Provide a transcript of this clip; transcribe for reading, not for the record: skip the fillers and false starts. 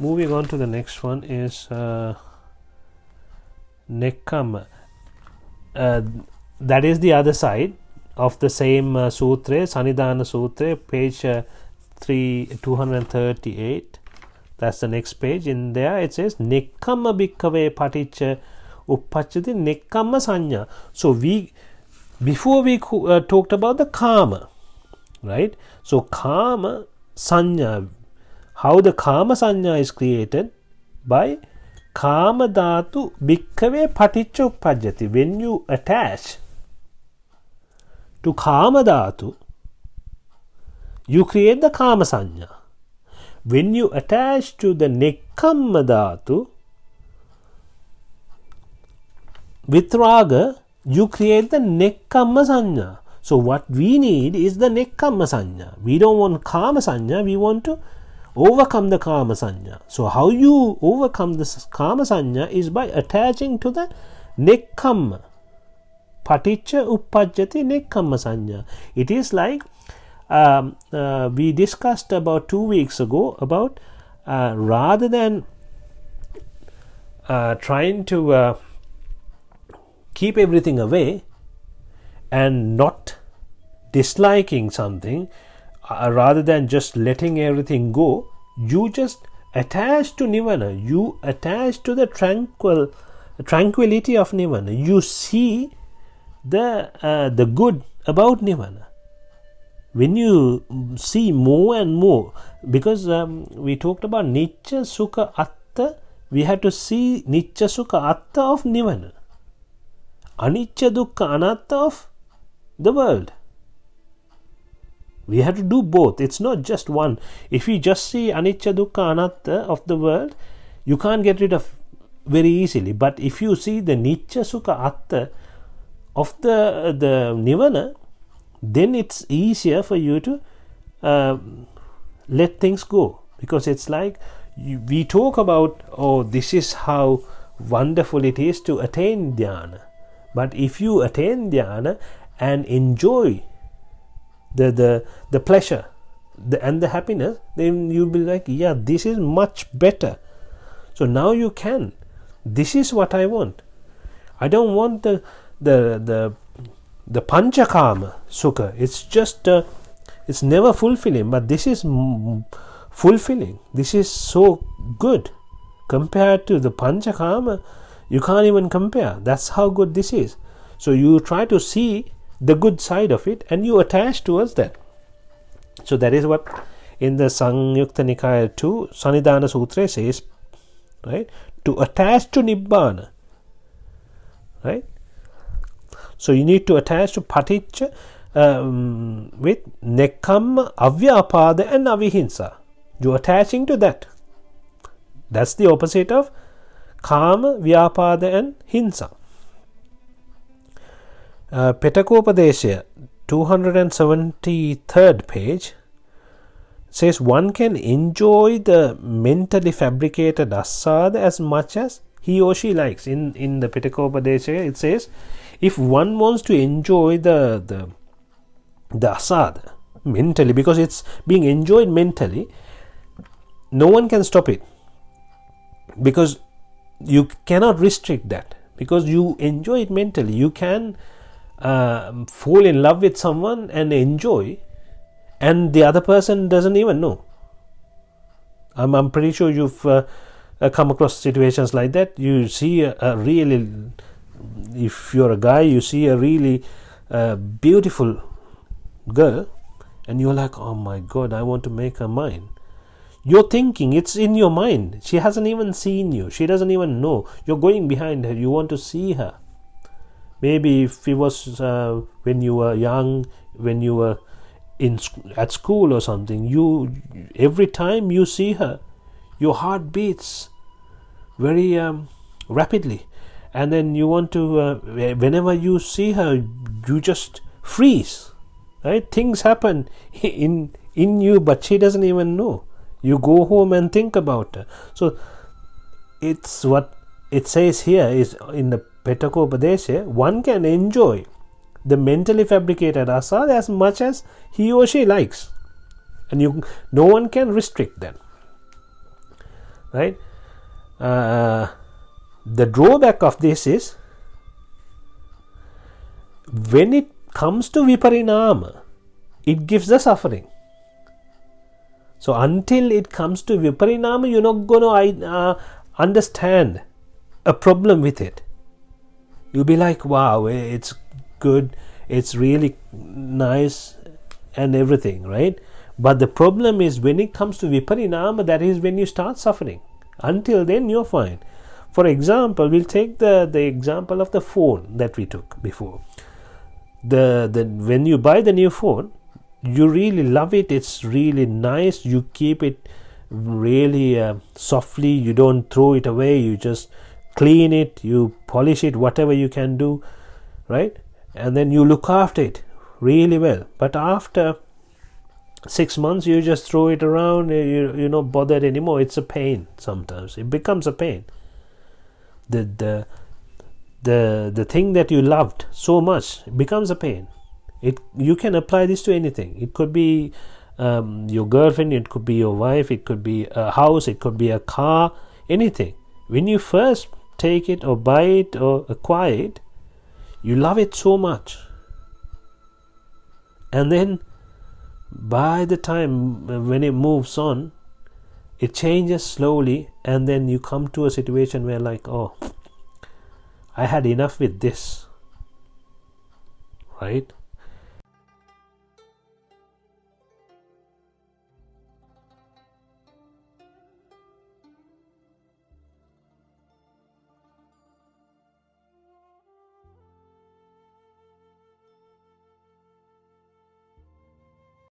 moving on to the next one is Nekkhamma. That is the other side of the same sutra, Sanidana Sutra, page 238. That's the next page. In there it says Nekkhamma bhikkhave paticca uppajjati Nekkhamma sanya. So before we talked about the karma, right? So karma sanya, how the karma sanya is created by kama dhatu bhikkhave paticca uppajjati. When you attach to kama dhatu, you create the kama sanya. When you attach to the Nekkhamma dhatu with raga, you create the Nekkhamma sanya. So what we need is the Nekkhamma sanya. We don't want kama sanya, we want to overcome the kama sanya. So how you overcome this kama sanya is by attaching to the Nekkhamma. Paticca uppajjati Nekkhamma sanya. It is like we discussed about 2 weeks ago about rather than trying to keep everything away and not disliking something, rather than just letting everything go, you just attach to Nibbhana. You attach to the tranquility of Nibbhana. You see the good about Nibbhana. When you see more and more, because we talked about Nicca Sukha Atta, we have to see Nicca Sukha Atta of Nibbhana, Anicca Dukkha Anatta of the world. We have to do both. It's not just one. If you just see Anicca Dukkha Anatta of the world, you can't get rid of very easily. But if you see the Nicca Sukha Atta of the Nibbhana, then it's easier for you to let things go. Because it's like we talk about, oh, this is how wonderful it is to attain dhyana. But if you attain dhyana and enjoy the pleasure and the happiness, then you'll be like, yeah, this is much better. So now you can. This is what I want. I don't want the panchakama sukha. It's just it's never fulfilling, but this is fulfilling. This is so good compared to the panchakama. You can't even compare. That's how good this is. So you try to see the good side of it and you attach towards that. So that is what in the Samyukta Nikaya 2 Sanidana Sutra says, right? To attach to Nibbhana, right? So you need to attach to paticca with Nekkhamma, Avyapada and Avihimsa. You're attaching to that. That's the opposite of Kama, Vyapada and Hinsa. Petakopadesha, 273rd page, says one can enjoy the mentally fabricated asada as much as he or she likes. In the Petakopadesha it says, if one wants to enjoy the asada mentally, because it's being enjoyed mentally, no one can stop it, because you cannot restrict that, because you enjoy it mentally. You can fall in love with someone and enjoy, and the other person doesn't even know. I'm pretty sure you've come across situations like that. You see a really, if you're a guy, you see a really beautiful girl and you're like, oh my god, I want to make her mine. You're thinking, it's in your mind. She hasn't even seen you. She doesn't even know. You're going behind her. You want to see her. Maybe if it was when you were young, when you were at school or something, you every time you see her, your heart beats very rapidly, and then you want to whenever you see her, you just freeze, right? Things happen in you, but she doesn't even know. You go home and think about her. So it's what it says here is in the Petakopadesha, one can enjoy the mentally fabricated asada as much as he or she likes, and no one can restrict that. right? The drawback of this is, when it comes to viparinama, it gives the suffering. So until it comes to viparinama, you're not going to understand a problem with it. You'll be like, wow, it's good, it's really nice and everything, right? But the problem is, when it comes to viparinama, that is when you start suffering. Until then, you're fine. For example, we'll take the example of the phone that we took before. When you buy the new phone, you really love it, it's really nice, you keep it really softly, you don't throw it away, you just clean it, you polish it, whatever you can do, right? And then you look after it really well. But after 6 months, you just throw it around, you're not bothered anymore. It's a pain. Sometimes it becomes a pain. The thing that you loved so much becomes a pain. You can apply this to anything. It could be your girlfriend, it could be your wife, it could be a house, it could be a car, anything. When you first take it or buy it or acquire it, you love it so much, and then by the time when it moves on, it changes slowly, and then you come to a situation where, like, oh, I had enough with this, right?